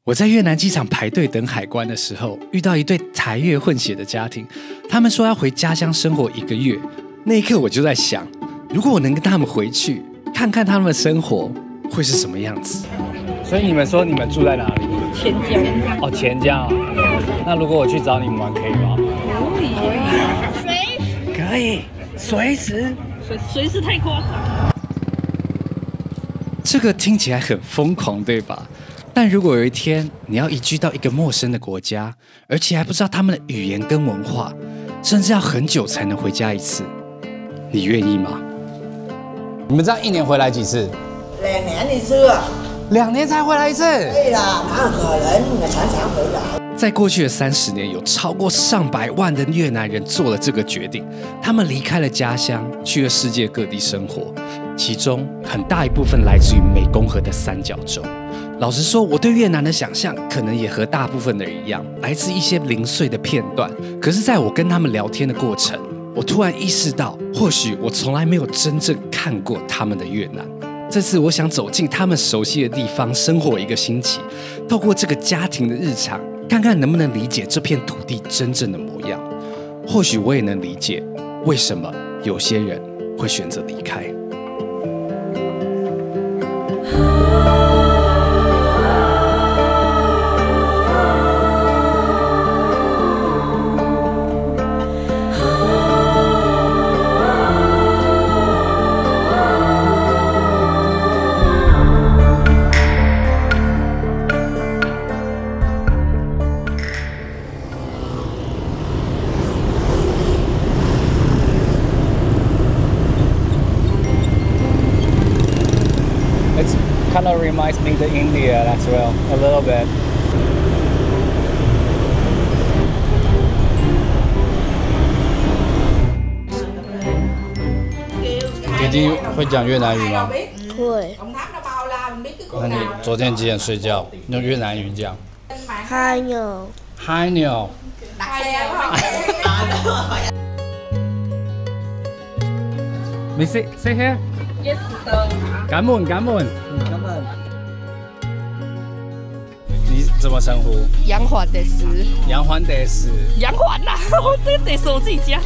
我在越南機場排隊等海關的時候，遇到一對台越混血的家庭，他們說要回家鄉生活1個月。那一刻我就在想，如果我能跟他們回去，看看他們的生活會是什麼樣子。所以你們說你們住在哪裡？錢江。哦，錢江啊。那如果我去找你們玩，可以嗎？可以。隨時。隨時太誇張。這個聽起來很瘋狂，對吧？但如果有一天你要移居到一個陌生的國家，而且還不知道他們的語言跟文化，甚至要很久才能回家一次，你願意嗎？你們這樣1年回來幾次？2年一次啊。2年才回來一次？對啦，哪有可能常常回來？在過去的30年，有超過上百萬的越南人做了這個決定，他們離開了家鄉，去了世界各地生活，其中很大一部分來自於湄公河的三角洲。老實說，我對越南的想象可能也和大部分的人一樣，來自一些零碎的片段。可是在我跟他們聊天的過程，我突然意識到，或許我從來沒有真正看過他們的越南。這次我想走進他們熟悉的地方，生活1個星期，透過這個家庭的日常，看看能不能理解這片土地真正的模樣。或許我也能理解，為什麼有些人會選擇離開。Kind of reminds me of India as well, a little bit. 姐姐會講越南語嗎？會。那你昨天幾點睡覺？用越南語講。嗨牛。嗨牛。你 say here? Yes, sir. 感恩。你怎麼稱呼？楊環的是。楊環的是。楊環啦，我這個得是我自己加的。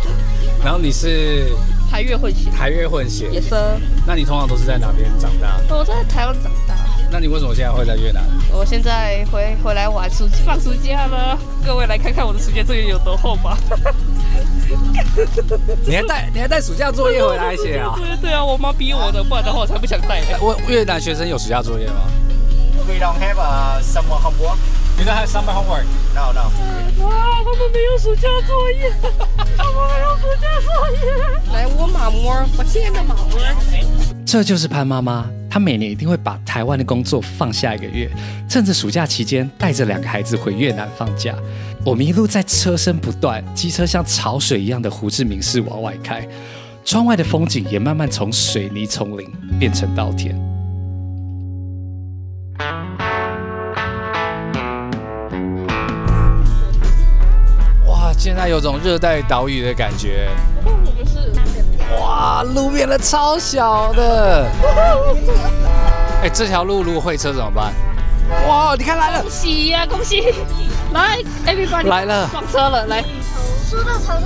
然後你是？台越混血。台越混血。Yes, sir. 那你通常都是在哪邊長大？我在台灣長大。那你為什麼現在會在越南？我現在回來玩放暑假了。各位來看看我的暑假作業有多厚吧。你還帶暑假作業回來寫啊？對啊，我媽逼我的，不然的話我才不想帶。越南學生有暑假作業嗎？We don't have summer homework. You don't have summer homework? No. 哇，他們沒有暑假作業，他們沒有暑假作業。來，我媽媽，我親愛的媽媽。這就是潘媽媽，她每年一定會把台灣的工作放下1個月，趁着暑假期間帶着2個孩子回越南放假。我們一路在車聲不斷，機車像潮水一樣的胡志明市往外開，窗外的風景也慢慢從水泥叢林變成稻田。哇，現在有種熱帶島嶼的感覺。哇，路變得超小的。哎，這條路如果會車怎麼辦？哇，你看來了！恭喜呀，恭喜！來 ，everybody 來了，上車了，來。說到吵。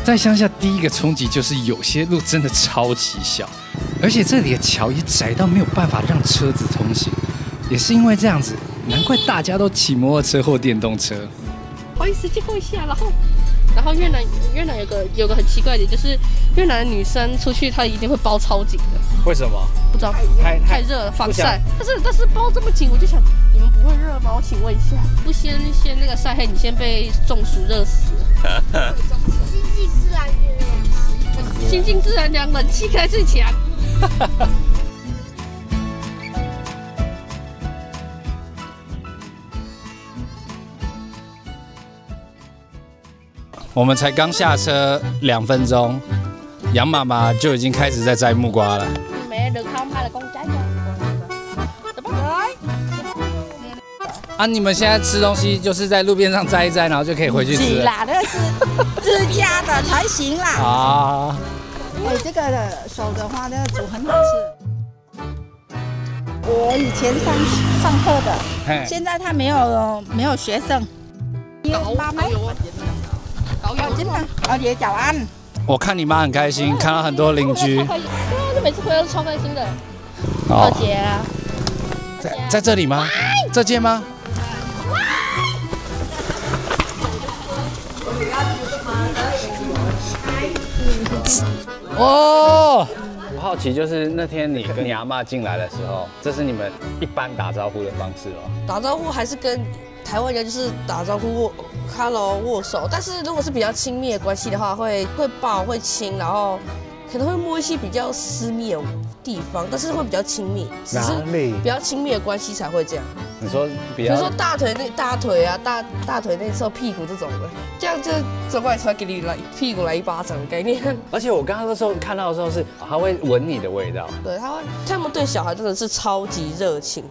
在鄉下，第一個衝擊就是有些路真的超級小，而且這裡的橋也窄到沒有辦法讓車子通行。也是因為這樣子，難怪大家都騎摩托車或電動車。不好意思，借過一下，然後越南有個很奇怪的，就是越南的女生出去，她一定會包超緊的。為什麼？不知道，太熱了，防曬。但是包這麼緊，我就想，你們不會熱嗎？我請問一下，不先那個曬黑，你先被中暑熱死了。心靜自然涼，冷氣開最強。我們才剛下車2分鐘，楊媽媽就已經開始在摘木瓜了。啊，你們現在吃東西就是在路邊上摘一摘，然後就可以回去吃了。啦，那是自家的才行啦。啊，这个的手的话，那个煮很好吃。我以前上課的，現在他沒有學生。媽媽，老姐早安。我看你媽很開心，看到很多鄰居。對啊，就每次回來都超開心的。二姐啊，在這裡嗎？這間嗎？哦，我好奇，就是那天你跟你阿嬤進來的時候，這是你們一般打招呼的方式哦？打招呼還是跟台灣人就是打招呼，hello 握手。但是如果是比較親密的關係的話，會抱會親，然後可能會摸一些比較私密的地方，但是會比較親密。只是比較親密的關係才會這樣。你說比如說大腿啊，大腿內側屁股這種的，這樣就走過來才給你屁股來一巴掌的概念。而且我剛剛那時候看到的時候是，他會聞你的味道。對，他們對小孩真的是超級熱情。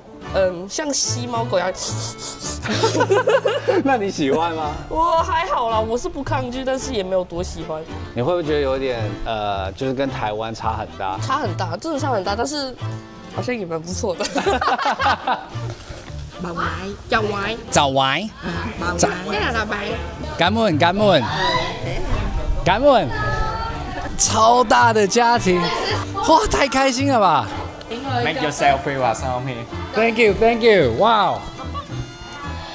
像吸貓狗一樣。那你喜歡嗎？我還好啦，我是不抗拒，但是也沒有多喜歡。你會不會覺得有點就是跟台灣差很大？差很大，真的差很大，但是好像也蠻不錯的。bảo ngoại chào ngoại chào ngoại cái này là bạn cảm ơn 超大的家庭，哇，太開心了吧 Make your selfie 或上面 Thank you 哇，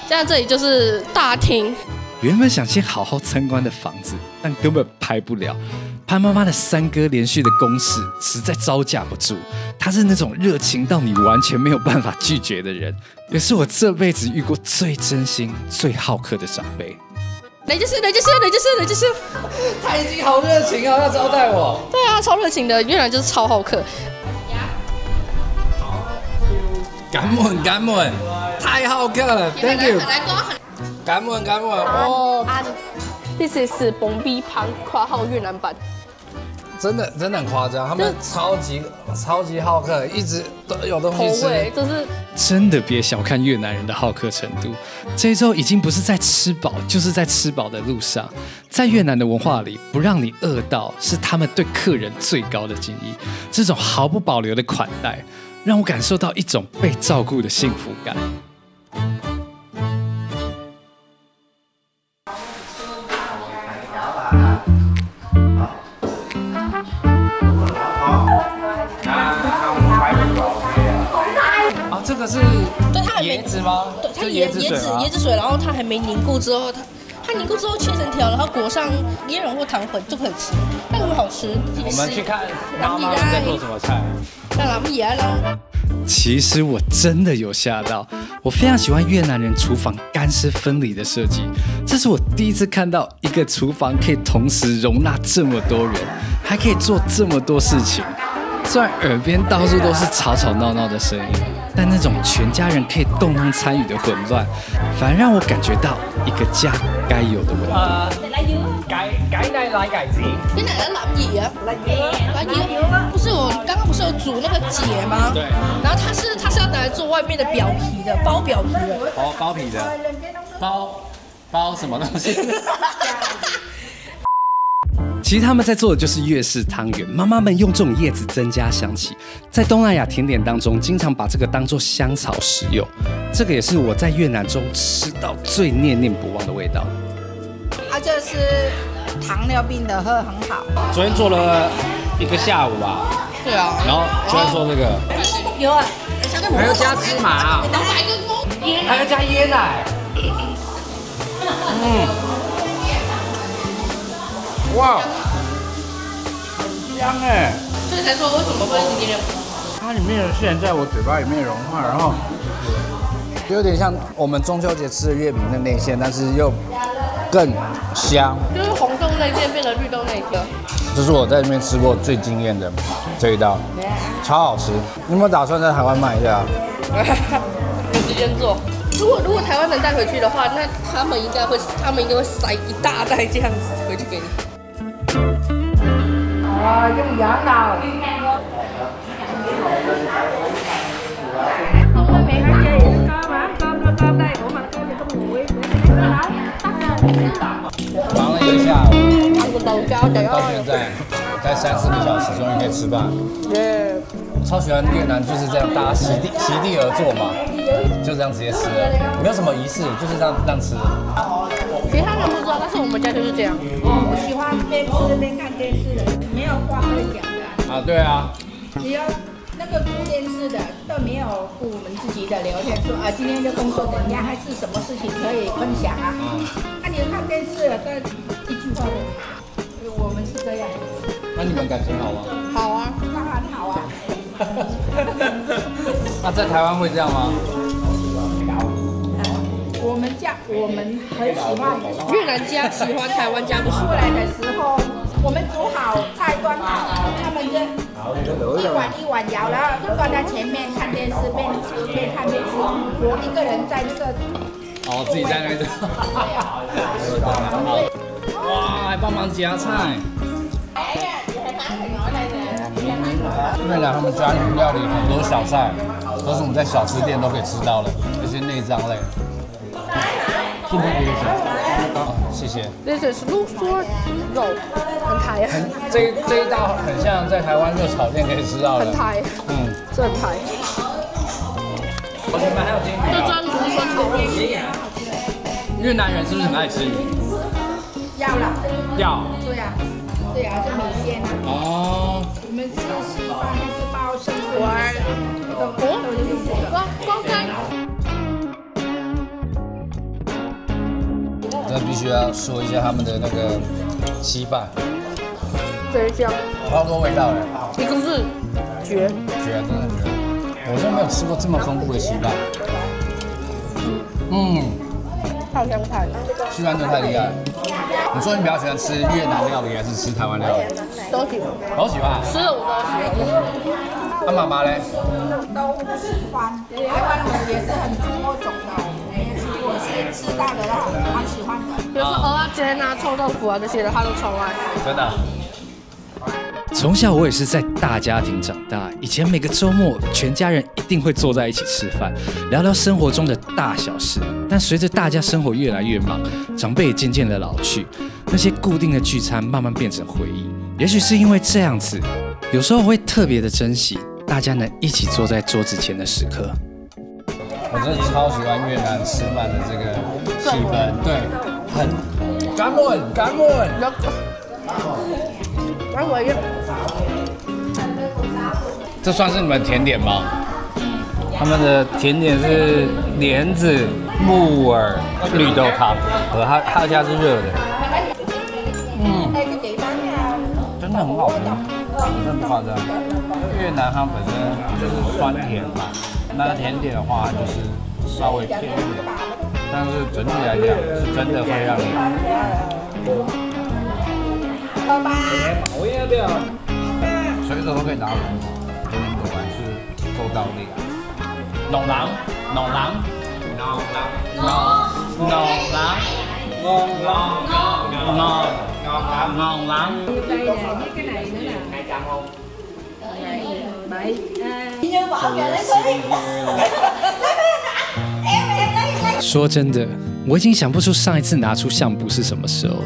現在這裡就是大廳。原本想先好好參觀的房子，但根本拍不了。潘媽媽的3哥連續的攻勢實在招架不住，他是那種熱情到你完全沒有辦法拒絕的人，也是我這輩子遇過最真心、最好客的長輩。雷就是，他已經好熱情哦，要招待我。對啊，超熱情的，越南就是超好客。感恩，太好客了 ，Thank you。感恩哦。This is 蹦逼旁括號越南版。真的很誇張，他們超級好客，一直都有東西吃。就是真的別小看越南人的好客程度，這一周已經不是在吃飽，就是在吃飽的路上。在越南的文化裡，不讓你餓到是他們對客人最高的敬意。這種毫不保留的款待，讓我感受到一種被照顧的幸福感。這個是椰子嗎？對，它椰子水，然後它還沒凝固之後，它凝固之後切成條，然後裹上椰蓉或糖粉就可以吃，那很好吃。我們去看媽媽在做什麼菜。其實我真的有嚇到，我非常喜歡越南人廚房乾濕分離的設計，這是我第一次看到一個廚房可以同時容納這麼多人，還可以做這麼多事情。雖然耳邊到處都是吵吵鬧鬧的聲音，但那種全家人可以共同參與的混亂，反而讓我感覺到一個家該有的溫度。奶奶來改子，跟奶奶làm gì啊？來魚，不是我剛剛不是有煮那個節嗎？對。然後它是要拿來做外面的表皮的，包表皮的。哦，包皮的，包什麼東西？其實他們在做的就是越式湯圓，媽媽們用這種葉子增加香氣，在東南亞甜點當中，經常把這個當做香草食用。這個也是我在越南中吃到最念念不忘的味道。這是糖尿病的喝很好。昨天做了一個下午吧。對啊。然後昨天做這個。有啊。還要加芝麻啊。還要加椰奶。哇，很香哎！所以才說為什麼會一點點，它裡面的餡在我嘴巴裡面融化，然後有點像我們中秋節吃的月餅的內餡，但是又更香。就是紅豆內餡變成綠豆內餡。這是我在這邊吃過最驚豔的這一道，超好吃。你有沒有打算在台灣賣一下？有時間做。如果台灣能帶回去的話，那他們應該會塞一大袋這樣子回去給你。用羊腦。忙了一個下午，到現在，在3-4個小時終於可以吃飯。超喜歡越南就是這樣，大家席地而坐嘛，就這樣直接吃了，沒有什麼儀式，就是這樣吃。其他人不知道，但是我們家就是這樣。我喜歡邊吃邊看電視的，沒有話可以講的。啊，對啊。只要那個顧電視的都沒有顧我們自己的聊天，說啊今天的工作怎樣，還是什麼事情可以分享啊？那你看電視的，但一句話都沒有。我們是這樣。那你們感情好吗？好啊，当然好啊。那在台灣會這樣嗎？我們很喜歡越南家喜歡，台灣家不喜歡。過來的時候，我們煮好菜端好，他們就一碗一碗舀，然後就端在前面看電視，邊吃邊看電視。我一個人在那個自己在那邊。哇，還幫忙夾菜。越南他們家庭料理很多小菜，都是我們在小吃店都可以吃到的，這些內臟類。謝謝。This is 鹿縮肉，很台啊。這一道很像在台灣熱炒店可以吃到的。很台。这很台。我前面還有煎魚。就专竹筍炒肉。越南人是不是很愛吃魚？要了。要。对啊，就米線啊。哦。我們吃稀飯還是包生魚？光開。这必須要說一下他們的那個稀飯，真香，超多味道的，一個是絕，真的絕。我真的沒有吃過這麼豐富的稀飯。太香菜了，稀飯真的太厲害了。你說你比較喜歡吃越南料理還是吃台灣料理？都喜歡，都喜歡。吃了我都喜歡。那媽媽嘞？都喜歡。台灣人也是很多種的，我是吃到的啦，蠻喜歡的。比如說蚵仔煎啊、臭豆腐啊這些的，他都超愛。真的。從小我也是在大家庭長大，以前每個週末全家人一定會坐在一起吃飯，聊聊生活中的大小事。但隨着大家生活越來越忙，長輩也漸漸的老去，那些固定的聚餐慢慢變成回憶。也許是因為這樣子，有時候我會特別的珍惜大家能一起坐在桌子前的時刻。我真的超喜歡越南吃飯的這個氣氛，對，很感恩。這算是你們甜點嗎？他們的甜點是蓮子、木耳、綠豆湯，他家是熱的。真的很好吃，真的不誇張。越南它本身就是酸甜嘛，那甜點的話就是稍微偏一點，但是整體來講是真的會讓你。隨手都可以拿輪子，果然是夠到力。農郎。說真的，我已經想不出上一次拿出相簿是什麼時候了。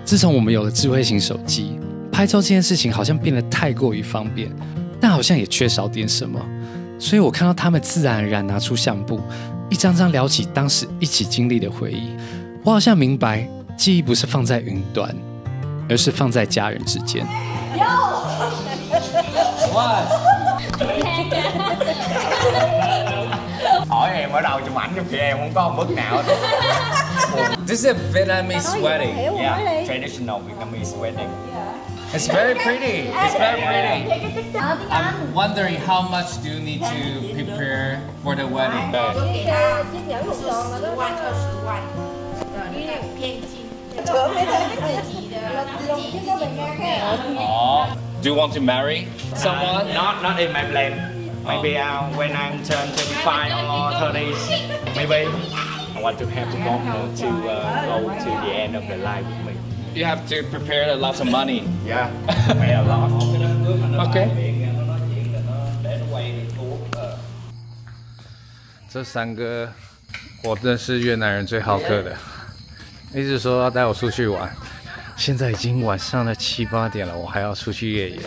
自從我們有了智慧型手機，拍照這件事情好像變得太過於方便，但好像也缺少點什麼。所以我看到他們自然而然拿出相簿，一張張聊起當時一起經歷的回憶。我好像明白，記憶不是放在雲端，而是放在家人之間。Hỏi em ở đâu chụp ảnh cho kìa, em không có một bức nào. This is a Vietnamese wedding. Yeah, traditional Vietnamese wedding. It's very pretty. I'm wondering how much do you need to prepare for the wedding? Do you want to marry someone? Not in my plan. Maybe when I'm turn 25 or 30s, maybe I want to have a partner to go to the end of the life with me. You have to prepare a lot of money. Yeah, pay a lot. Okay. 這三個我真是越南人最好客的，一直說要帶我出去玩，現在已經晚上的7、8點了，我還要出去夜遊。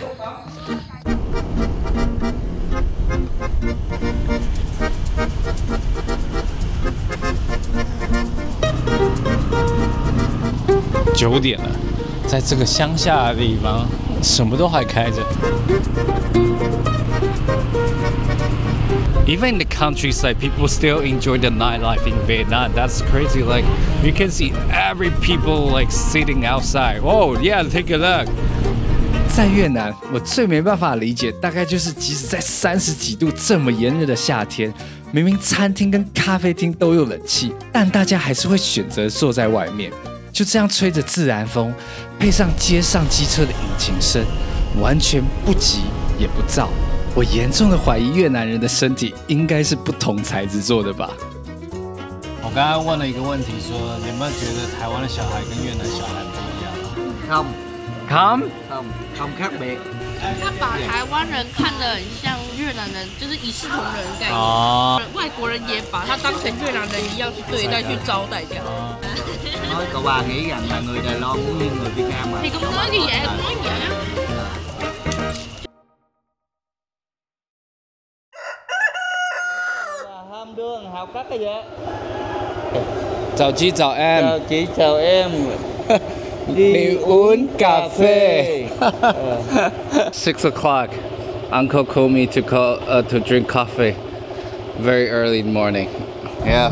9點了，在這個鄉下的地方，什麼都還開着。Even in the countryside, people still enjoy the nightlife in Vietnam. That's crazy. Like you can see every people like sitting outside. Oh yeah, take a look. 在越南，我最没辦法理解，大概就是即使在30幾度這麼炎熱的夏天，明明餐廳跟咖啡廳都有冷氣，但大家還是會選擇坐在外面，就這樣吹着自然風，配上街上機車的引擎聲，完全不急也不躁。我嚴重的懷疑越南人的身體應該是不同材質做的吧。我剛剛問了一個問題，說你有沒有覺得台灣的小孩跟越南小孩不一樣？không khác biệt。他把台灣人看得很像越南人，就是一視同仁的概念。外國人也把他當成越南人一樣去對待、去招待這樣。Nói cậu bà nghĩ rằng là người Đài Loan cũng như người Việt Nam mà. Thì cũng nói như vậy, cũng nói vậy á. học các cái gì? Chào chị, chào em. Chào chị, chào em. Đi uống cà phê. 6 o'clock. Uncle called me to drink coffee very early in the morning. Yeah.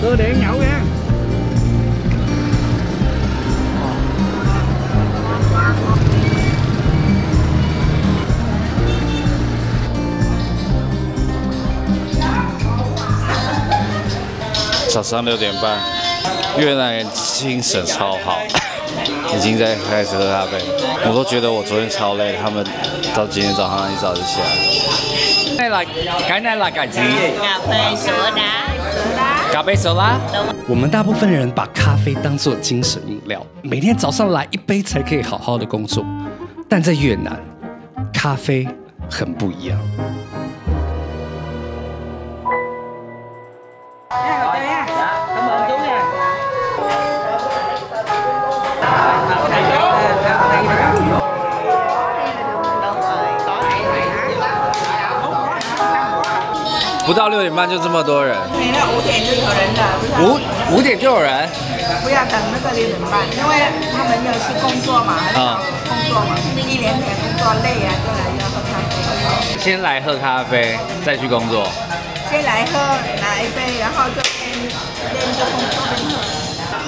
Cơ điện nhậu nha.早上6點半，越南人精神超好，已經在開始喝咖啡。我都覺得我昨天超累，他們到今天早上一早就起來了。cái này là cái gì？ 咖啡sữa đá。咖啡手拉。我們大部分人把咖啡當作精神飲料，每天早上來一杯才可以好好的工作。但在越南，咖啡很不一樣。Cảm ơn chú nha.不到6點半就這麼多人。現在5點就有人了。5點就有人。不要等那個6點半，因為他們有去工作嘛，工作嘛，1年工作累啊，就來要喝咖啡。先來喝咖啡，再去工作。先來喝拿一杯，然後就邊就工作邊喝。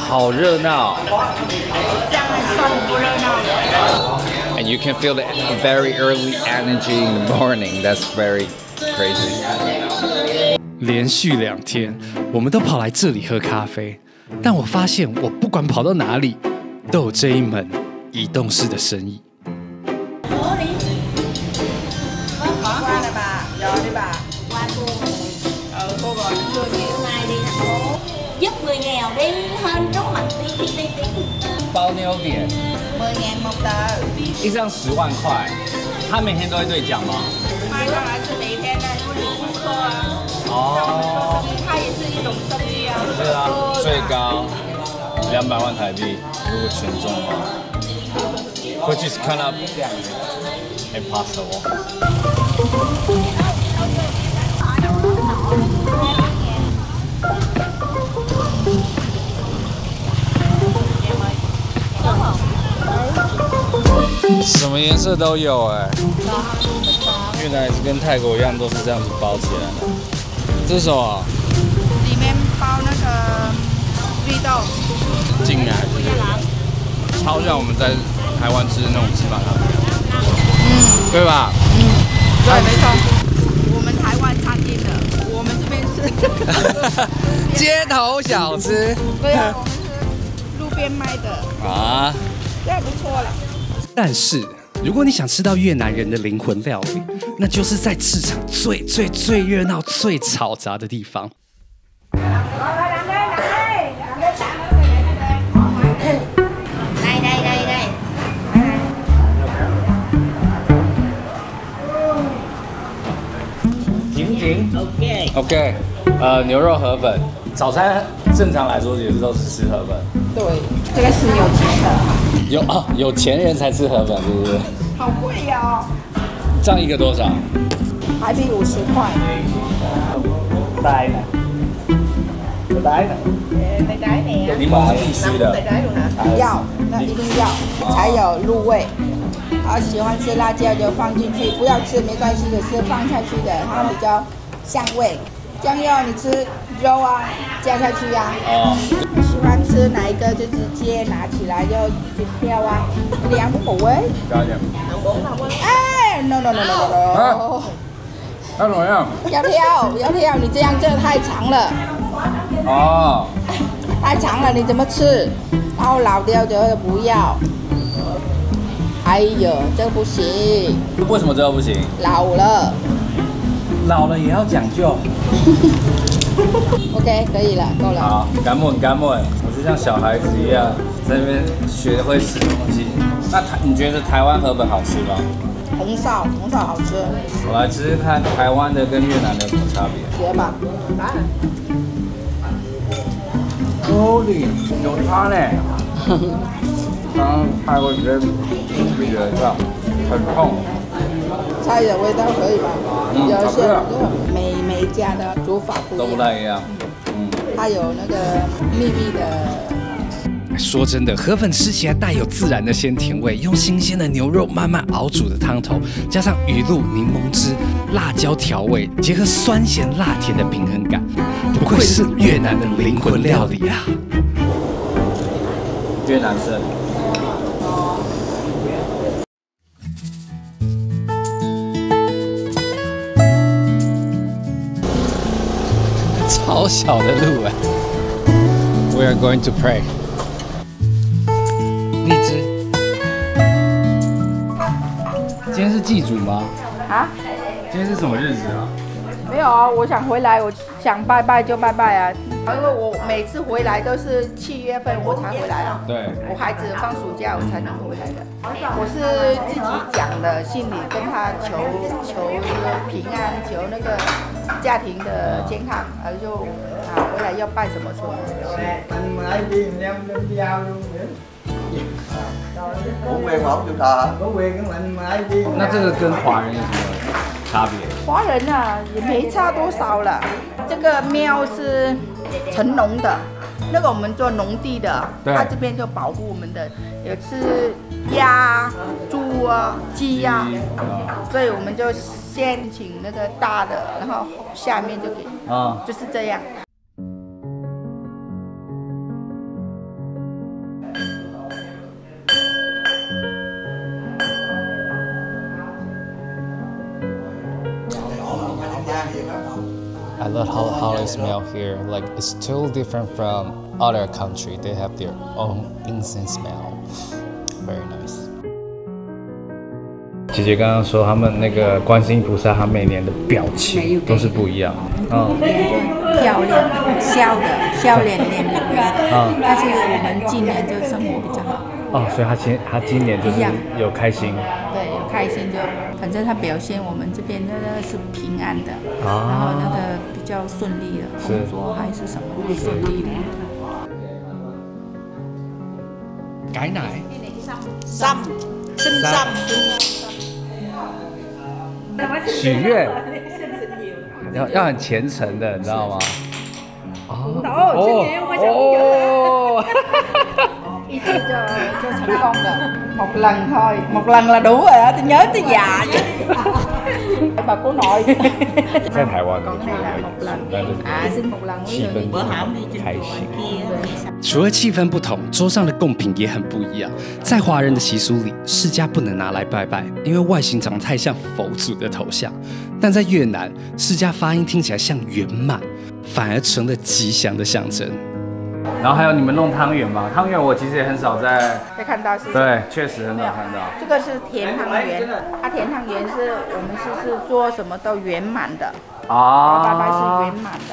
好熱鬧。這樣算不熱鬧。And you can feel the very early energy in the morning. That's very crazy. 連續2天，我們都跑來這裡喝咖啡，但我發現我不管跑到哪裡，都有這一門移動式的生意。Qua này bà, giờ đi bà. Qua cô. Cô gọi Người nghèo này đi thành phố, giúp người nghèo đi hơn rất mạnh tí. 包妞點10.000 một tờ. 一張10萬塊，他每天都會對講嗎？賣上來是每天的，因為有顧客啊。哦，它也是一種生意啊。是啊，最高200萬台幣，如果全中的話，which is kind of impossible。什麼顏色都有哎，越南也是跟泰國一樣，都是這樣子包起來的。這是什麼？裡面包那個綠豆。進來就是超像我們在台灣吃的那種芝麻湯，對吧？對，沒錯。我們台灣餐廳的，我們這邊是街頭小吃。對啊，我們是路邊賣的啊，這還不錯了。但是，如果你想吃到越南人的靈魂料理，那就是在市場最熱鬧、最嘈雜的地方。緊。OK， 牛肉河粉，早餐正常來說也是都是吃河粉。对，这个是有钱的。有钱人才吃河粉，是不是？好貴哦！這樣一個多少？台幣50塊。帶呢？有帶呢？沒帶你啊？檸檬是必須的。要，那一定要才有入味。然後喜歡吃辣椒就放進去，不要吃沒關係的，是放下去的，它比較香味。醬油你吃肉啊，加下去呀。哦。喜歡吃哪一個就直接拿起來就挑啊，兩口味。加一點。哎 ，no。那怎麼樣？不要挑，你這樣就太長了。哦。太長了，你怎麼吃？然後老掉就不要。哎呦，這個不行。為什麼這個不行？老了。老了也要講究。OK， 可以了，夠了。好，感恩。我就像小孩子一樣，在那邊學會吃東西。那你覺得台灣河粉好吃嗎？紅燒好吃。我來吃吃看台灣的跟越南的有什麼差別。學吧。Holy， 有差呢。剛剛拍過覺得味覺很痛。菜的味道可以吧？有些每家的煮法不一樣，都不太一樣。它有那個秘密的。說真的，河粉吃起來帶有自然的鮮甜味，用新鮮的牛肉慢慢熬煮的湯頭，加上魚露、檸檬汁、辣椒調味，結合酸鹹辣甜的平衡感，不愧是越南的靈魂料理啊！越南式。超小的路哎 ！We are going to pray。荔枝，今天是祭祖嗎？啊？今天是什麼日子啊？沒有啊，我想回來，我想拜拜就拜拜啊。因為我每次回來都是7月份我才回來啊。對。我孩子放暑假我才能回來的。我是自己講的，心裡跟他求平安，求那個家庭的健康，就回來要拜什麼什麼。那這個跟華人有什麼差別？華人啊也沒差多少了。這個廟是成農的，那個我們做農地的，他這邊就保護我們的，有吃鴨、豬啊、雞啊，所以我們就先請那個大的，然後下面就給，就是這樣。I love how they smell here. Like it's totally different from other country. They have their own incense smell. Very nice. 姐姐刚剛說他們那個觀世音菩薩，他每年的表情都是不一樣。漂亮，笑臉臉但是我們今年就生活比較好。哦，所以他今年就是有開心。對，有開心就，反正他表現我們這邊那個是平安的，然後那個比較順利的工作還是什麼都順利的。改奶，生三。許願要很虔誠的，你知道嗎？一次就成功了，một lần thôi，một lần là đủ rồi á，tôi nhớ tới già chứ。bà cố nội。在台灣是một lần，氣氛開心。除了氣氛不同，桌上的貢品也很不一樣。在華人的習俗裡，釋迦不能拿來拜拜，因為外形長得太像佛祖的頭像。但在越南，釋迦發音聽起來像圓滿，反而成了吉祥的象徵。然後還有你們弄湯圓嗎？湯圓我其實也很少在看到是。對，確實很少看到。這個是甜湯圓，它甜湯圓是我們是做什麼都圓滿的。拜拜是圓滿的。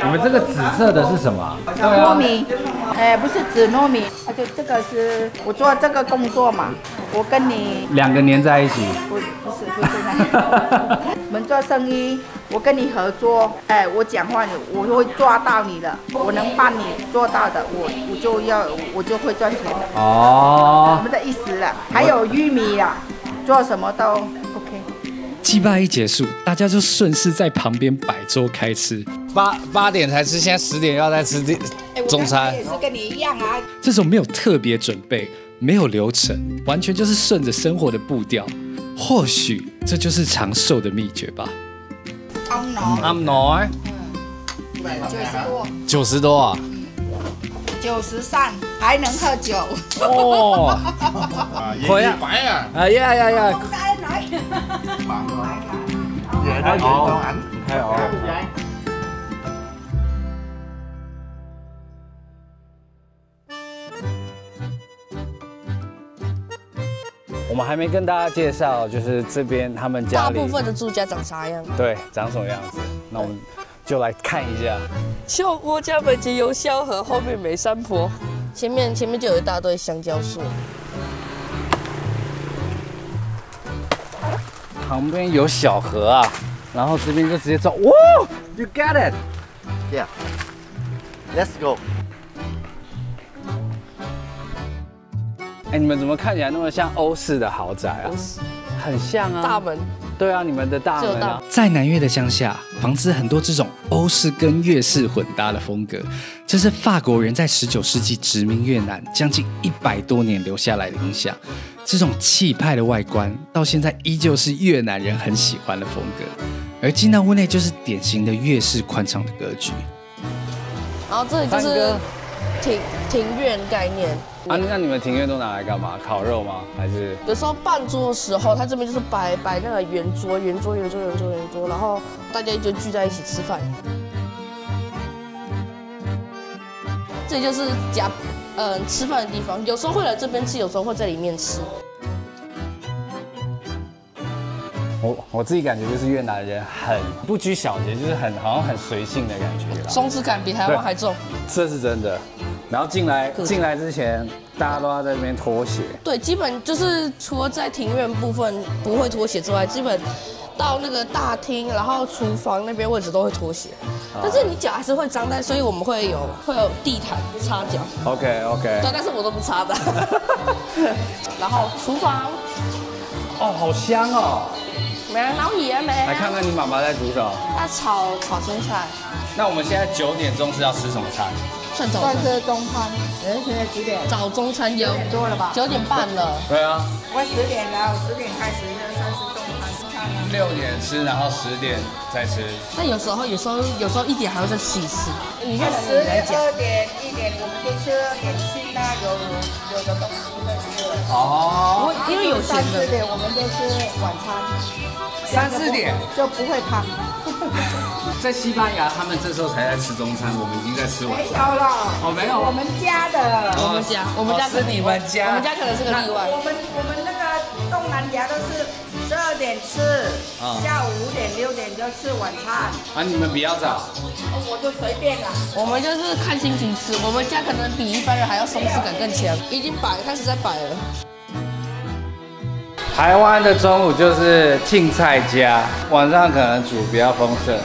你們這個紫色的是什麼？糯米，不是紫糯米，就這個是我做這個工作嘛，我跟你兩個粘在一起。不是那個。我們做生意，我跟你合作，我講話我會抓到你的，我能幫你做到的，我就會賺錢的。哦，我們的意思了，還有玉米啦，做什麼都 OK。祭拜一結束，大家就順勢在旁邊擺桌開吃。8點才吃，現在10點要再吃中餐。也是跟你一樣啊。這種沒有特別準備，沒有流程，完全就是順着生活的步調。或許這就是長壽的秘訣吧。啱耐，90多啊，93還能喝酒。哦，可以啊，呀呀呀！Về đó con ảnh. Hay 我們還沒跟大家介紹，就是這邊他們家裡大部分的住家長啥樣？對，長什麼樣子？那我們就來看一下。就我家門前有小河，後面沒山坡，前面就有一大堆香蕉樹。旁邊有小河啊，然後這邊就直接走。哇 ，You get it? Yeah. Let's go. 哎，你们怎麼看起來那麼像歐式的豪宅啊？很像啊。大門。對啊，你們的大門啊。在南越的鄉下，房子很多這種歐式跟粵式混搭的風格，這是法國人在19世紀殖民越南將近100多年留下來的影響。這種氣派的外觀，到現在依舊是越南人很喜歡的風格。而進到屋內，就是典型的粵式寬敞的格局。然後這裡就是庭院概念。啊，那你們庭院都拿來幹嘛？烤肉嗎？還是有時候辦桌的時候，它這邊就是擺那個圓桌，然後大家就聚在一起吃飯。這裡就是吃飯的地方，有時候會來這邊吃，有時候會在裡面吃。我自己感覺就是越南人很不拘小節，就是好像很隨性的感覺啦。鬆弛感比台灣還重，這是真的。然後進來之前，大家都要在這邊脫鞋。對，基本就是除了在庭院部分不會脫鞋之外，基本到那個大廳，然後廚房那邊位置都會脫鞋。但是你腳還是會髒的，所以我們會有地毯擦腳。OK。對，但是我都不擦的。然後廚房，哦，好香哦。沒老爺沒。來看看你媽媽在煮什麼？她炒青菜。那我們現在9點鐘是要吃什麼餐？算是中餐。現在幾點？早中餐有很多了吧？9點半了。對啊。我10點了，10點開始算是中餐。6點吃，然後10點再吃。那有時候1點還會再吃一次。你看12點、1點我們就吃點心啦，有的東西會吃。哦。因為有鹹的。3、4點我們就吃晚餐。3、4點就不會胖。在西班牙，他們這時候才在吃中餐，我們已經在吃晚餐。沒有了。哦，沒有。我們家的。我們家是你們家。我們家可能是個例外。我們那個東南亞都是12點吃，下午5點、6點就吃晚餐。啊，你們比較早。我就隨便啦。我們就是看心情吃，我們家可能比一般人還要鬆弛感更強，已經開始在擺了。台灣的中午就是慶菜家，晚上可能煮比較豐盛。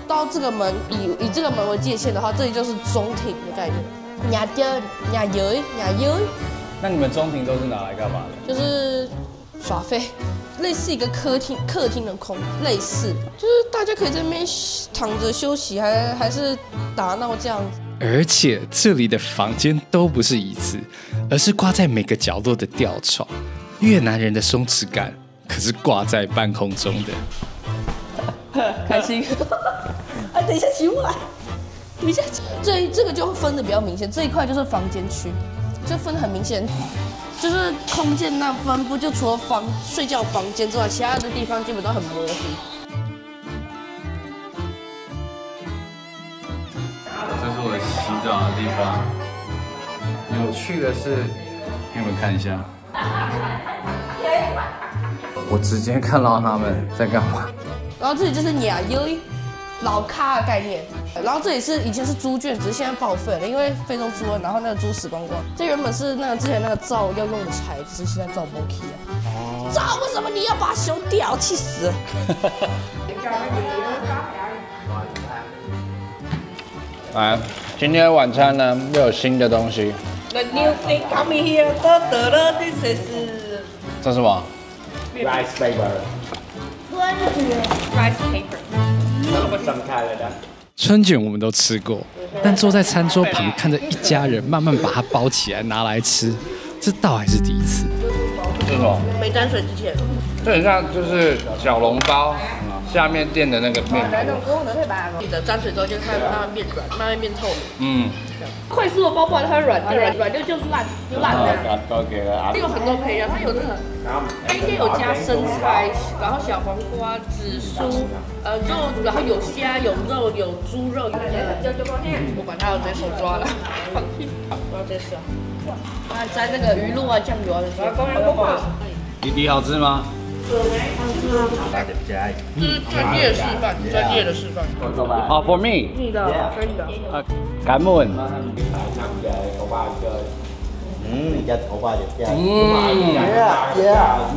到這個門，以這個門為界限的話，這裡就是中庭的概念。nhà dưới。那你們中庭都是拿來幹嘛的？就是耍廢，類似一個客廳的空，類似就是大家可以在那邊躺着休息，還是打鬧這樣子。而且這裡的房間都不是椅子，而是掛在每個角落的吊床。越南人的鬆弛感可是掛在半空中的。開心。啊，等一下起來，等一下，這個就會分得比較明顯，這一塊就是房間區，就分得很明顯，就是空間那分布，就除了睡覺房間之外，其他的地方基本都很模糊。這是我洗澡的地方。有趣的是，給你們看一下，我直接看到他們在幹嘛。然後這裡就是nhà dưới老咖的概念，然後這裡是以前是豬圈，只是現在報廢了，因為非洲豬瘟，然後那個豬死光光。這原本是那個之前那個灶要用的柴，只是現在灶沒去啊。知道為什麼你要把它修掉？氣死了！來，今天晚餐呢又有新的東西。The new thing coming here， this is 这是什麼 Rice paper. rice paper。Some Canada. 春卷我們都吃過，但坐在餐桌旁看着一家人慢慢把它包起來拿來吃，這倒還是第一次。這是什麼？沒沾水之前，這很像就是小籠包下面墊的那個面皮。你的沾水之後就看慢慢變軟，慢慢變透明。嗯。快速的包，不然它軟就就爛就爛了。它有很多培養，它有那个，它应该有加生菜，然后小黄瓜、紫蘇，肉，然後有蝦、有肉、有豬肉，我把它直接手抓了，放棄，我要再吃。啊，沾那個魚露啊、醬油啊這些。弟弟好吃嗎？這是專業示範，專業的示範。哦 ，for me。你的，可以的。感恩。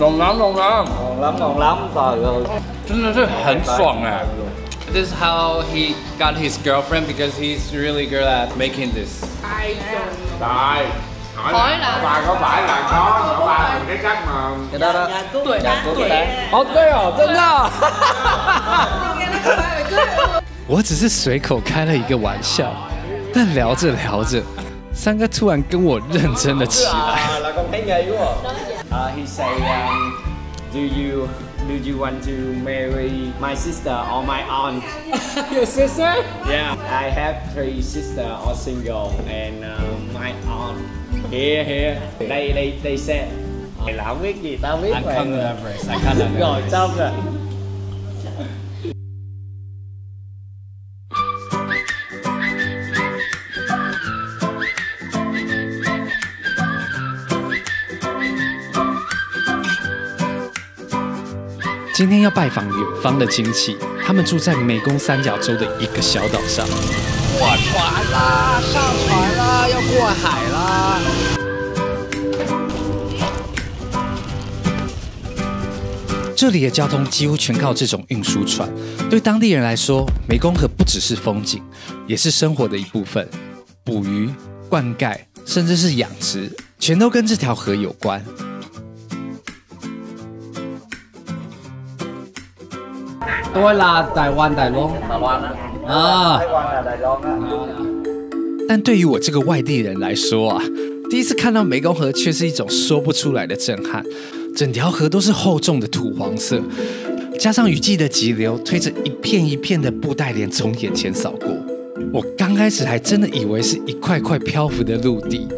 濃濃，真的是很爽哎。This is how he got his girlfriend because he's really good at making this. Hỏi là bà có phải là có ba cái cách mà cái đó đó. Tuổi đã tuổi. 哦，对哦，真的。我只是隨口開了一個玩笑，但聊着聊着，三哥突然跟我認真了起來。là con thấy nghi quá. He say, do you want to marry my sister or my aunt? Your sister? Yeah, I have 3 sisters all single and my aunt. Here. They said. Mày là không biết gì tao biết. I can't remember. Rồi xong rồi. 今天要拜訪遠方的親戚，他們住在湄公三角洲的一個小島上。過船啦，上船啦，要過海啦！這裡的交通幾乎全靠這種運輸船。對當地人來說，湄公河不只是風景，也是生活的一部分。捕魚、灌溉，甚至是養殖，全都跟這條河有關。Tôi là Đài Loan啊。但對於我這個外地人來說啊，第一次看到湄公河卻是一種說不出來的震撼。整條河都是厚重的土黃色，加上雨季的急流推着一片一片的布袋蓮從眼前掃過。我剛開始還真的以為是一塊塊漂浮的陸地。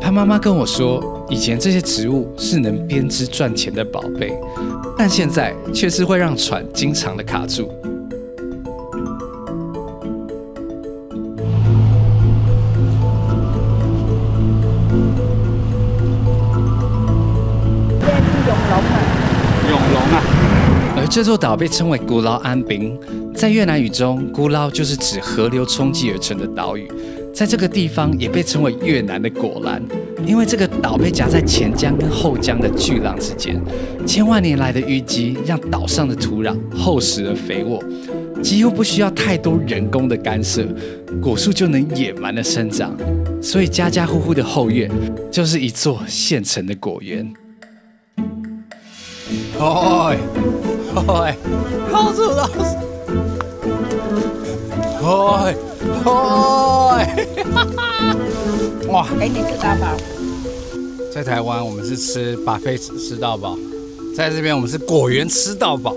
潘媽媽跟我說，以前這些植物是能編織賺錢的寶貝，但現在卻是會讓船經常的卡住。而這座島被稱為古勞安濱，在越南語中，古勞就是指河流衝擊而成的島嶼。在這個地方也被稱為越南的果蘭，因為這個島被夾在前江跟後江的巨浪之間，千萬年來的淤積讓島上的土壤厚實而肥沃，幾乎不需要太多人工的干涉，果樹就能野蠻的生長，所以家家戶戶的後院就是一座現成的果園。Thôi, không được đâu. Thôi. 哇！哎，你吃到飽？在台灣我們是吃 buffet 吃到飽，在這邊我們是果園吃到飽。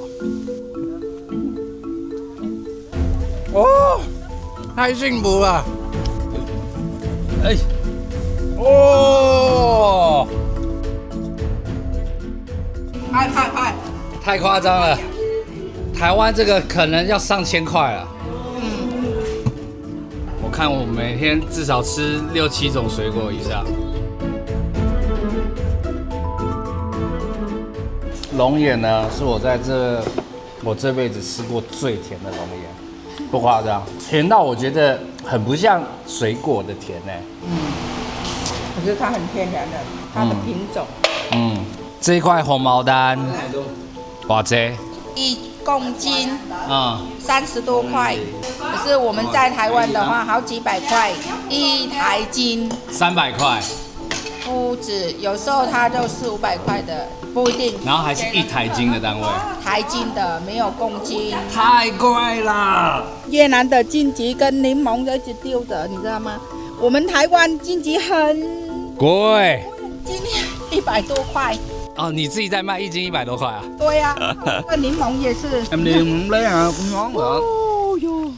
哦，太幸福了！哎，哦，太誇張了！台灣這個可能要上千塊了。我看我每天至少吃6、7種水果以上。龍眼呢，是我這輩子吃過最甜的龍眼，不誇張，甜到我覺得很不像水果的甜欸。可是它很天然的，它的品種。這一塊紅毛丹，多少？1公斤，30多塊。可是我们在台灣的話，好幾百塊，1台斤，300塊。不止，有時候它就400-500塊的，不一定。然後還是1台斤的單位。台斤的，沒有公斤。太貴啦！越南的金桔跟檸檬就一直丟着，你知道嗎？我們台灣金桔很貴，今天100多塊。哦，你自己在賣1斤100多塊啊？對呀，那檸檬也是。檸檬咧啊，咁樣嘅。哦喲。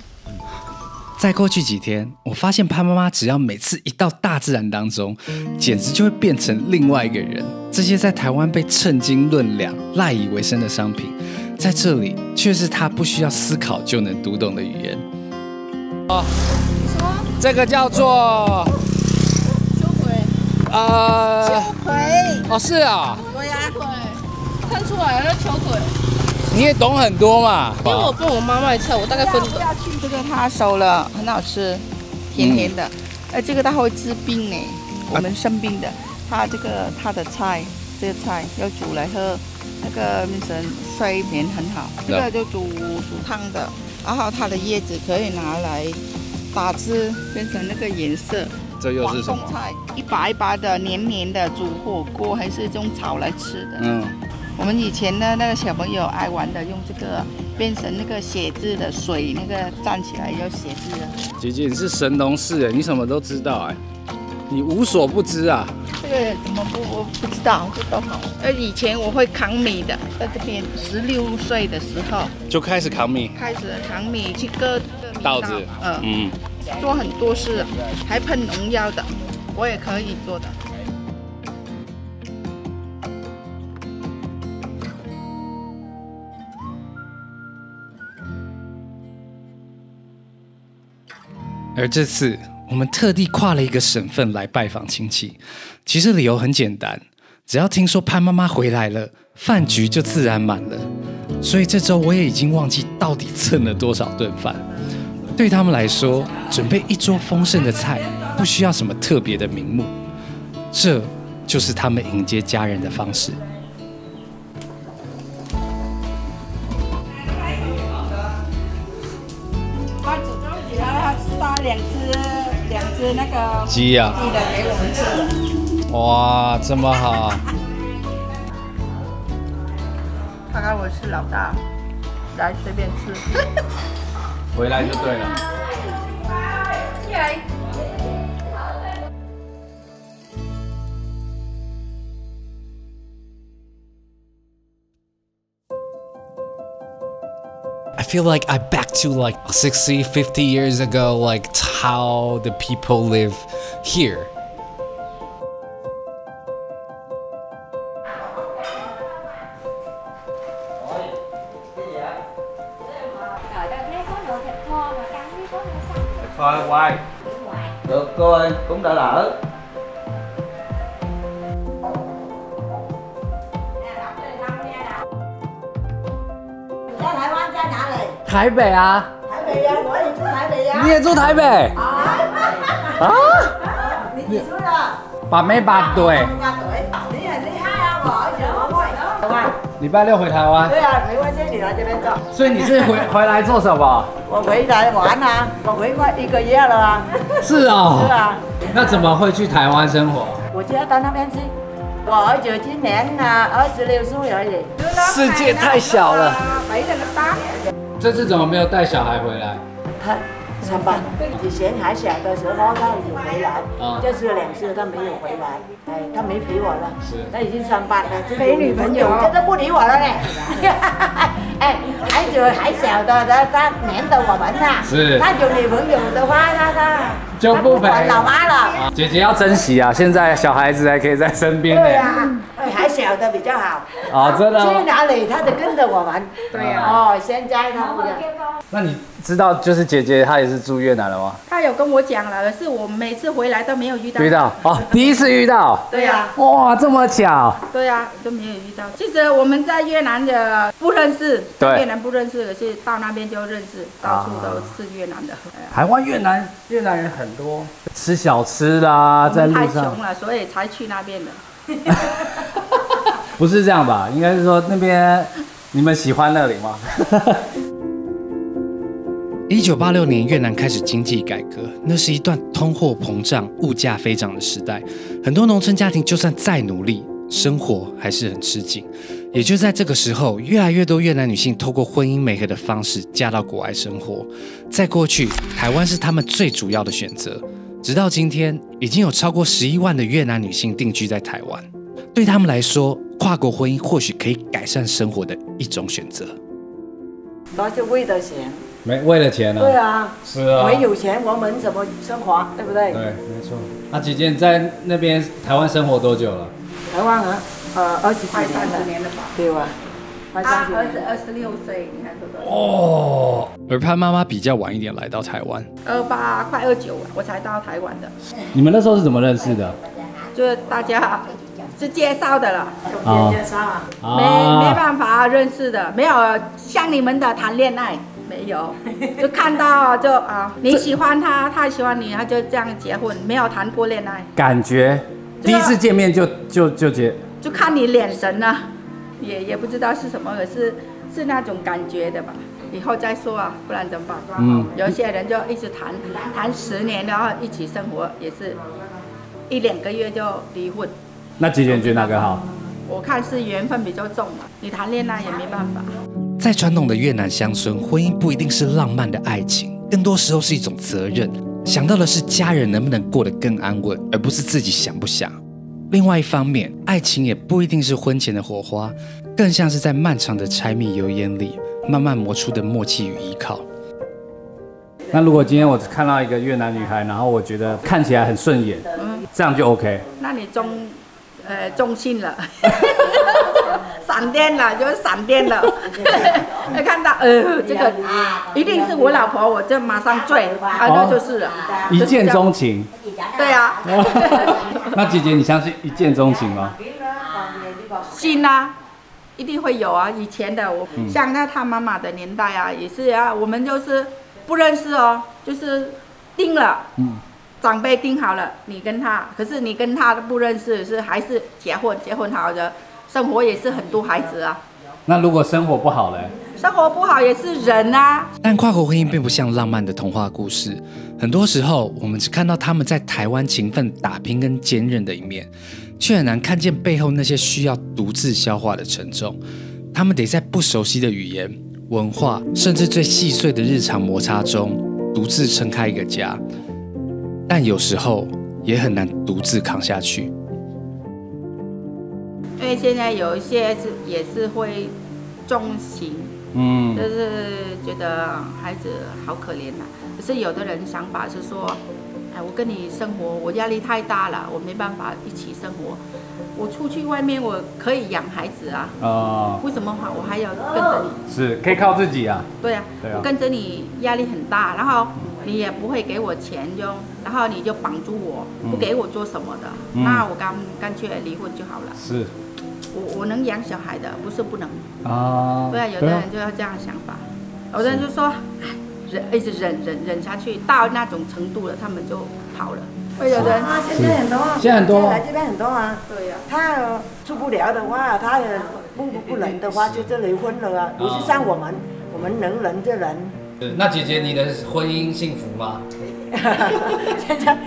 再過去幾天，我發現潘媽媽只要每次一到大自然當中，簡直就會變成另外一個人。這些在台灣被稱斤論兩、賴以為生的商品，在這裡卻是她不需要思考就能讀懂的語言。哦，這個叫做秋葵。秋葵。哦，是啊。對呀，看出來了，秋葵。你也懂很多嘛？因為我跟我媽賣菜，我大概分懂。這個它熟了，很好吃，甜甜的。這個它會治病呢，我們生病的，它的菜，這個菜要煮來喝，那個變成睡眠很好。這個就煮湯的，然後它的葉子可以拿來打汁，變成那個顏色。這又是什麼？黃菜，一把一把的，黏黏的，煮火鍋還是用炒來吃的。我們以前的那個小朋友愛玩的，用這個變成那個寫字的水，那個站起來要寫字的。姐姐，你是神農氏哎，你什麼都知道哎，你無所不知啊。這個怎麼我不知道，這都好。以前我會扛米的，在這邊16歲的時候就開始扛米，扛米去割稻子，做很多事，還噴農藥的，我也可以做的。而這次，我們特地跨了一個省份來拜訪親戚。其實理由很簡單，只要聽說潘媽媽回來了，飯局就自然滿了。所以這週我也已經忘記到底蹭了多少頓飯。對他們來說，準備一桌豐盛的菜，不需要什麼特別的名目，這就是他們迎接家人的方式。兩隻那個雞啊，雞的給我們吃。哇，這麼好！看看我是老大，來隨便吃。回來就對了。I feel like I'm back to like 60, 50 years ago, like how the people live here. Thịt kho quay. Được cô ơi, cũng đã đỡ. Thái Bể啊？台北呀，我也住台北呀。你也住台北？啊？你幾歲啦8歲。你很厲害啊，我而且我會。台灣。禮拜6回台灣。對啊，沒關係，你來這邊做。所以你是回來做什麼？我回來玩啊，我回快1個月了啊。是哦。是啊。那怎麼會去台灣生活？我就要到那邊去。我兒子今年26歲而已。世界太小了。沒那麼大。這次怎麼沒有帶小孩回來？他上班，以前還小的時候他有回來，就是2次他沒有回來，哎，他沒陪我了，他已經上班了，陪女朋友，這都不理我了呢。哎，孩子還小的，他黏着我們吶。是。他有女朋友的話，他就不陪老媽了。姐姐要珍惜啊，現在小孩子還可以在身邊呢。對啊，還小的比較好。哦，真的。去哪裡他就跟着我們。對呀。哦，現在他不要。那你知道就是姐姐她也是住越南了嗎？她有跟我講了，可是我每次回來都沒有遇到。遇到哦，第一次遇到。對呀。哇，這麼巧。對呀，都沒有遇到。其實我們在越南的不認識，在越南不認識，可是到那邊就認識，到處都是越南的。台灣越南人很多，吃小吃啦，在路上。太窮了，所以才去那邊的。不是這樣吧？應該是說那邊你們喜歡那裡嗎？1986年，越南開始經濟改革，那是一段通貨膨脹、物價飛漲的時代。很多農村家庭就算再努力，生活還是很吃緊。也就在這個時候，越來越多越南女性透過婚姻媒合的方式嫁到國外生活。在過去，台灣是他們最主要的選擇。直到今天，已經有超過11萬的越南女性定居在台灣。對他們來說，跨國婚姻或許可以改善生活的一種選擇。那就為了錢。為了錢啊？對啊，是啊。沒有錢，我們怎麼生活？對不對？對，沒錯。那姐姐你在那邊台灣生活多久了？台灣啊，20幾快30年了吧？對吧？快30年。兒子26歲，你看多少？哦。而潘媽媽比較晚一點來到台灣，28快29了，我才到台灣的。你們那時候是怎麼認識的？就是大家是介紹的了。別人介紹啊？沒辦法認識的，沒有像你們的談戀愛。沒有，就看到就啊，你喜歡他，他喜歡你，他就這樣結婚，沒有談過戀愛。感覺第一次見面就結，就看你眼神呢，也不知道是什麼，可是那種感覺的吧。以後再說啊，不然怎麼辦？有些人就一直談10年，然後一起生活，也是1、2個月就離婚。那姐姐你覺得哪個好？我看是緣分比較重嘛，你談戀愛也沒辦法。在傳統的越南鄉村，婚姻不一定是浪漫的愛情，更多時候是一種責任。想到的是家人能不能過得更安穩，而不是自己想不想。另外一方面，愛情也不一定是婚前的火花，更像是在漫長的柴米油鹽裡慢慢磨出的默契與依靠。那如果今天我看到一個越南女孩，然後我覺得看起來很順眼，這樣就 OK。那你中心了。閃電了，就是閃電了。一看到這個一定是我老婆，我就馬上追，那就是了。一見鍾情。對啊。那姐姐，你相信一見鍾情嗎？信啊，一定會有啊。以前的我，像那他媽媽的年代啊，也是啊，我們就是不認識哦，就是定了。長輩定好了，你跟他，可是你跟他都不認識，還是結婚好的。生活也是很多孩子啊。那如果生活不好嘞？生活不好也是人啊。但跨國婚姻並不像浪漫的童話故事，很多時候我們只看到他們在台灣勤奮打拼跟堅韌的一面，卻很難看見背後那些需要獨自消化的沉重。他們得在不熟悉的語言、文化，甚至最細碎的日常摩擦中，獨自撐開一個家。但有時候也很難獨自扛下去。因為現在有一些也是會重情，就是覺得孩子好可憐吶。可是有的人想法是說，哎，我跟你生活，我壓力太大了，我沒辦法一起生活。我出去外面我可以養孩子啊，為什麼我還要跟着你？是可以靠自己啊。對啊，我跟着你壓力很大，然後你也不會給我錢用，然後你就綁住我，不給我做什麼的，那我乾脆離婚就好了。是。我能養小孩的，不是不能。對啊，有的人就要這樣想法，有的人就說，一直忍下去，到那種程度了，他們就跑了。有的人現在很多，現在很多，來這邊很多啊。對呀。他出不了的話，他不忍的話，就離婚了啊。不是像我們能忍就忍。那姐姐，你的婚姻幸福嗎？現在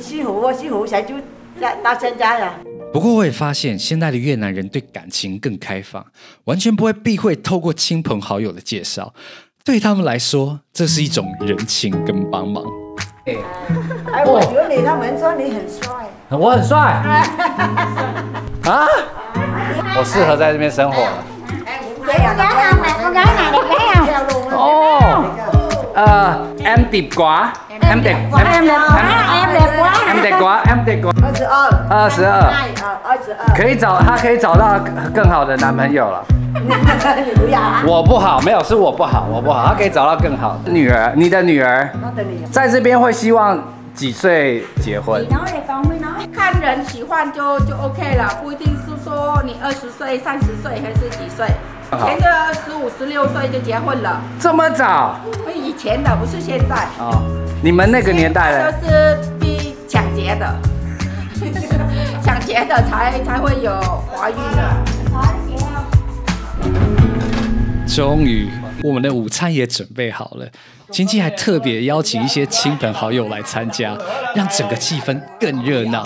幸福才就到現在了。不過我也發現，現在的越南人對感情更開放，完全不會避諱透過親朋好友的介紹。對他們來說，這是一種人情跟幫忙。哎，我覺得他們說你很帥。我很帥。啊？我適合在這邊生活了。Em đẹp quá. Em đẹp quá. Em đẹp quá. 22。他可以找到更好的男朋友了。你不要啊？我不好，没有，是我不好，他可以找到更好的女兒。你的女兒在這邊會希望幾歲結婚？看人喜歡就 OK 了，不一定是說你20歲、30歲還是幾歲。以前就15、16歲就結婚了。這麼早？以前的，不是現在。你們那個年代的？就是被搶劫的。搶節的才會有懷孕的。終於，我們的午餐也準備好了。親戚還特別邀請一些親朋好友來參加，讓整個氣氛更熱鬧。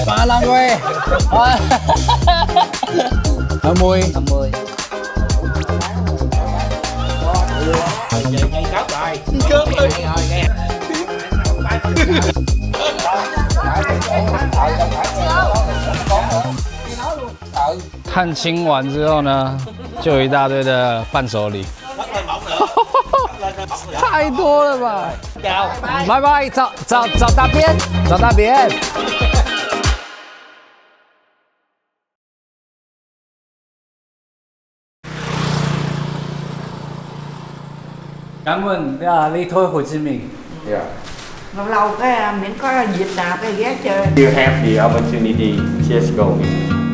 15 người. 20.探親完之後呢，就有一大堆的伴手禮，太多了吧！拜拜，找大便，找大便。Cảm ơn Lý Thôi Hồ Chí Minh. Yeah. Lâu lâu cái miễn có dịp nào cái ghé chơi. You have the opportunity, just go.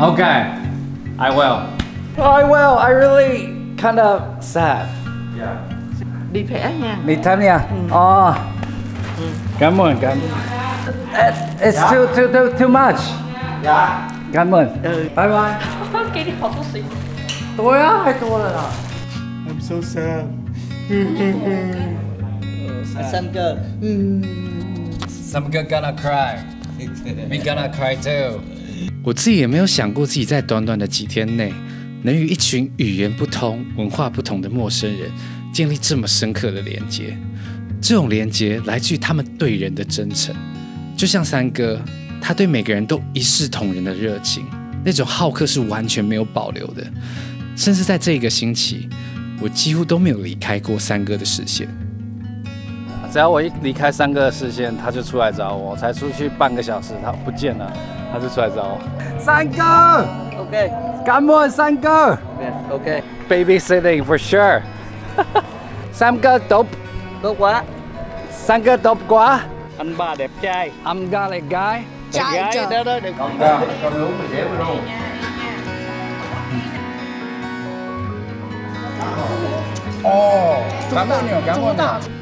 Okay, I will. I will. I really kind of sad. Yeah. Đi thẻ nha. Đi thăm nha. Cảm ơn. It's too much. Yeah. Cảm ơn. Bye bye. 給你好多水。對啊，太多了啦。I'm so sad. Some girl gonna cry. We gonna cry too. 我自己也沒有想過自己在短短的幾天內，能與一群語言不通、文化不同的陌生人建立這麼深刻的連結。這種連結來自於他們對人的真誠，就像三哥，他對每個人都一視同仁的熱情，那種好客是完全沒有保留的。甚至在這一個星期，我幾乎都沒有離開過三哥的視線。只要我一離開三哥的視線，他就出來找我。才出去半個小時，他不見了，他就出來找我。三哥 ，OK， Come on， 三哥 ，OK， babysitting for sure 。三哥tốt quá， 三哥tốt quá。Anh ba đẹp trai. I'm got a guy. Trai đó đó được. Con uống mình dễ luôn. 哦，感恩你，感恩你。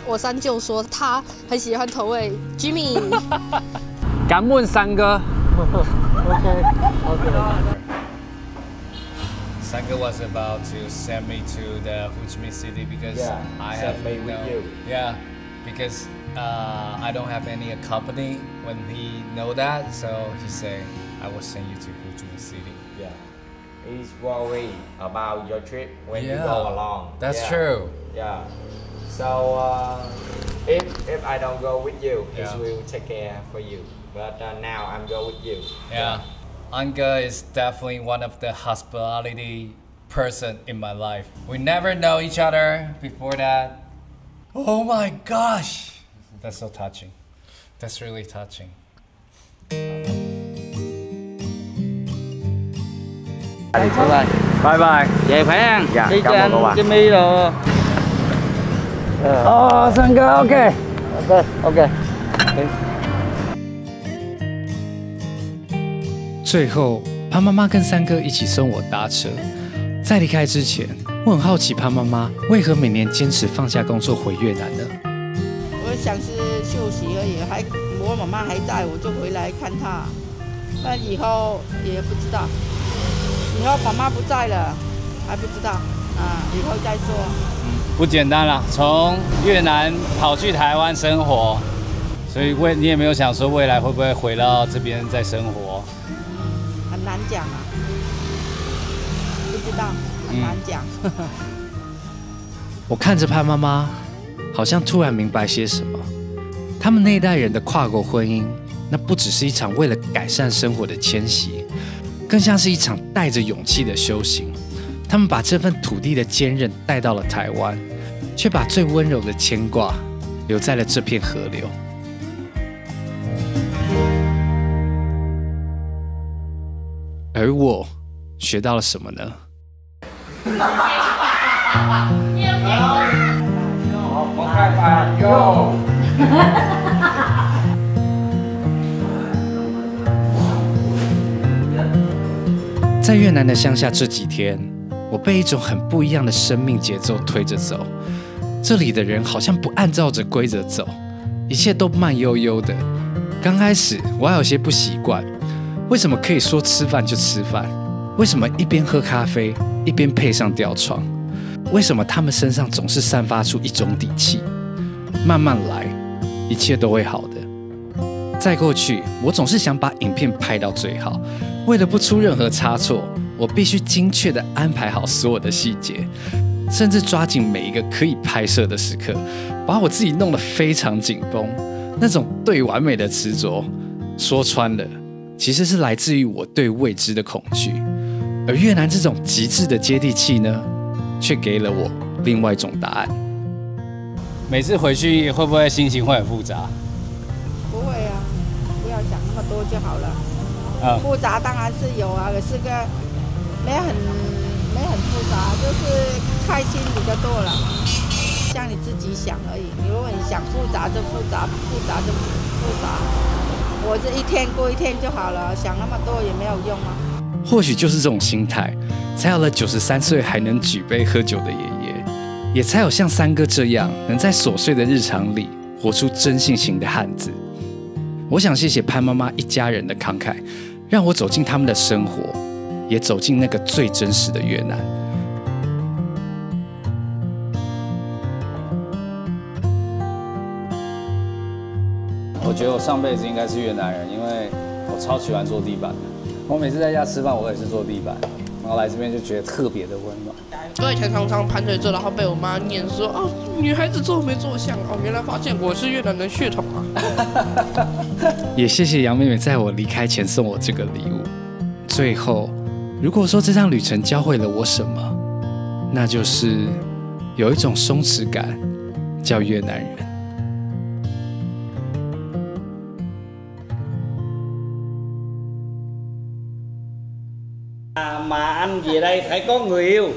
我三舅說他很喜歡投喂 Jimmy。感恩三哥。OK。三哥 was about to send me to the Ho Chi Minh City because I have me with you. Yeah, because I don't have any company when he know that, so he say I will send you to Ho Chi Minh City. Yeah. He's worried about your trip when you go along. That's true. Yeah. So if I don't go with you, he will take care for you. But now I'm go with you. Yeah. Anga is definitely one of the hospitality person in my life. We never know each other before that. Oh my gosh. That's so touching. That's really touching. Bye bye. Về phải ăn. Dạ, đi cảm cho ơn anh Jimmy rồi. San哥 OK。最後，潘媽媽跟三哥一起送我搭車。在離開之前，我很好奇潘媽媽為何每年堅持放下工作回越南呢？我想是休息而已，我媽媽還在，我就回來看她。但以後也不知道，以後媽媽不在了，還不知道啊，以後再說。不簡單啦，從越南跑去台灣生活，所以你也沒有想說未來會不會回到這邊再生活？很難講啊，不知道，很難講。我看着潘媽媽，好像突然明白些什麼。他們那一代人的跨國婚姻，那不只是一場為了改善生活的遷徙，更像是一場帶着勇氣的修行。他們把這份土地的堅韌帶到了台灣，卻把最溫柔的牽掛留在了這片河流。而我學到了什麼呢？在越南的鄉下這幾天，我被一種很不一樣的生命節奏推着走。這裡的人好像不按照着規則走，一切都慢悠悠的。剛開始我還有些不習慣，為什麼可以說吃飯就吃飯？為什麼一邊喝咖啡一邊配上吊床？為什麼他們身上總是散發出一種底氣？慢慢來，一切都會好的。再過去，我總是想把影片拍到最好，為了不出任何差錯，我必須精確地安排好所有的細節，甚至抓緊每一個可以拍攝的時刻，把我自己弄得非常緊繃。那種對完美的執着，說穿了，其實是來自於我對未知的恐懼。而越南這種極致的接地氣呢，卻給了我另外一種答案。每次回去會不會心情會很複雜？不會啊，不要想那麼多就好了。複雜當然是有啊，可是個沒很複雜，就是開心比較多了。像你自己想而已。你如果你想複雜就複雜，不複雜就不複雜。我這一天過一天就好了，想那麼多也沒有用啊。或許就是這種心態，才有了93歲還能舉杯喝酒的爺爺，也才有像三哥這樣能在瑣碎的日常裡活出真性情的漢子。我想謝謝潘媽媽一家人的慷慨，讓我走進他們的生活，也走進那個最真實的越南。我覺得我上輩子應該是越南人，因為我超喜歡坐地板的。我每次在家吃飯，我也是坐地板，然後來這邊就覺得特別的溫暖。我以前常常盘腿坐，然後被我媽念說：“哦，女孩子坐沒坐相哦。”原來發現我是越南人血統啊！也謝謝楊妹妹在我離開前送我這個禮物。最後，如果說這趟旅程教會了我什麼，那就是有一種鬆弛感，叫越南人。Mà anh về đây phải có người yêu.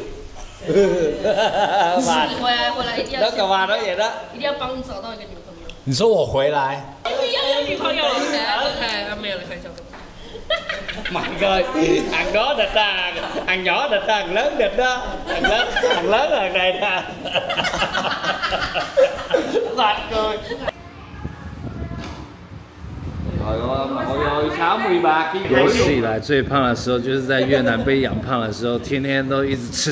Và 回来一定要 đó cà bà nói vậy đó. 一定要帮你找到一个女朋友。你说我回来？你要有女朋友了？没有了，开玩笑。Mày ơi, thằng đó địch à, thằng nhỏ địch à, thằng lớn địch đó, thằng lớn thằng này nè. Thật cười. 有史以來最胖的時候，就是在越南被養胖的時候，天天都一直吃。